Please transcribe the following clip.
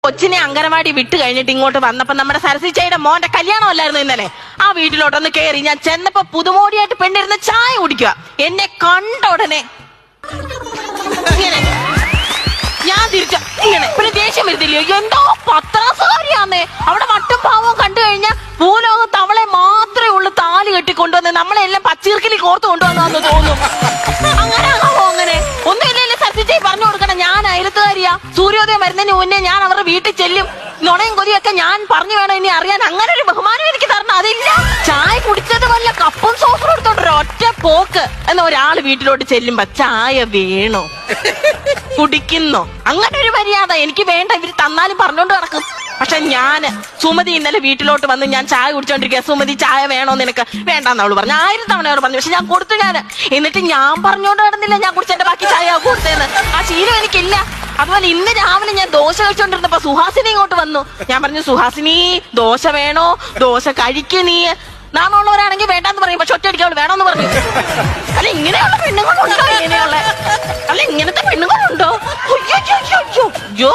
കൊച്ചിനെ അങ്കനവാടി വിട്ട് കഴിഞ്ഞിട്ട് ഇങ്ങോട്ട് വന്നപ്പോ നമ്മുടെ സരസിച്ചയുടെ മോന്റെ കല്യാണം അല്ലായിരുന്നു ഇന്നലെ. ആ വീട്ടിലോട്ടൊന്ന് കേറി. ഞാൻ ചെന്നപ്പോ പുതുമോടിയായിട്ട് പെണ്ണിരുന്ന് ചായ കുടിക്കുക. എന്നെ കണ്ട ഉടനെ ഇങ്ങനെ ഞാൻ തിരിച്ച ഇങ്ങനെ പിന്നെ ദേഷ്യം വരുന്നില്ലയോ? എന്തോ പത്രാസുകാരിയാന്നേ. അവിടെ മട്ടും പാവവും കണ്ടു കഴിഞ്ഞാൽ ഭൂലോകത്ത് അവളെ മാത്രമേ ഉള്ളൂ താലി കെട്ടിക്കൊണ്ടുവന്ന് നമ്മളെല്ലാം പച്ചീർക്കിലി കോർത്ത് കൊണ്ടുവന്നു തോന്നും. അങ്ങനെ ആകാമോ? അങ്ങനെ ഒന്നുമില്ലല്ലേ സത്യജയ് പറഞ്ഞു കൊടുക്കണം. ഞാൻ അയലത്തുകാരിയാ. സൂര്യോദയം വരുന്നതിന് മുന്നേ ഞാൻ അവരുടെ വീട്ടിൽ ചെല്ലും. നുണയും കൊതിയൊക്കെ ഞാൻ പറഞ്ഞു വേണം ഇനി അറിയാൻ. അങ്ങനെ ഒരു ബഹുമാനം എനിക്ക് തരണം. അതില്ല. ചായ കുടിച്ചത് വല്ല കപ്പും സോസും എടുത്തോണ്ടോ ഒറ്റ പോക്ക് എന്ന ഒരാള് വീട്ടിലോട്ട് ചെല്ലുമ്പോ ചായ വേണോ കുടിക്കുന്നോ അങ്ങനെ ഒരു മര്യാദ എനിക്ക് വേണ്ട. ഇവര് തന്നാലും പറഞ്ഞോണ്ട് നടക്കും. പക്ഷെ ഞാന് സുമതി ഇന്നലെ വീട്ടിലോട്ട് വന്ന് ഞാൻ ചായ കുടിച്ചോണ്ടിരിക്കുക. സുമതി ചായ വേണോ നിനക്ക്? വേണ്ടാന്ന് അവള് പറഞ്ഞു. 1000 തവണ അവള് പറഞ്ഞു. പക്ഷെ ഞാൻ കൊടുത്തു. ഞാൻ എന്നിട്ട് ഞാൻ പറഞ്ഞോണ്ട് നടന്നില്ല ഞാൻ കുടിച്ചെന്റെ ബാക്കി ചായ കൊടുത്തേന്ന്. ആ ശീലം എനിക്കില്ല. അതുപോലെ ഇന്ന് രാവിലെ ഞാൻ ദോശ കഴിച്ചോണ്ടിരുന്നപ്പോ സുഹാസിനി ഇങ്ങോട്ട് വന്നു. ഞാൻ പറഞ്ഞു, സുഹാസിനി ദോശ വേണോ? ദോശ കഴിക്ക് നീ. നാമുള്ളവരാണെങ്കിൽ വേണ്ടാന്ന് പറയും. പക്ഷെ ഒറ്റയടിക്ക് അവള് വേണോന്ന് പറഞ്ഞു. അല്ല ഇങ്ങനെയുള്ള പെണ്ണുങ്ങളുണ്ടോ? ഇങ്ങനെയുള്ള അല്ല ഇങ്ങനത്തെ പെണ്ണുങ്ങളുണ്ടോ? അയ്യോ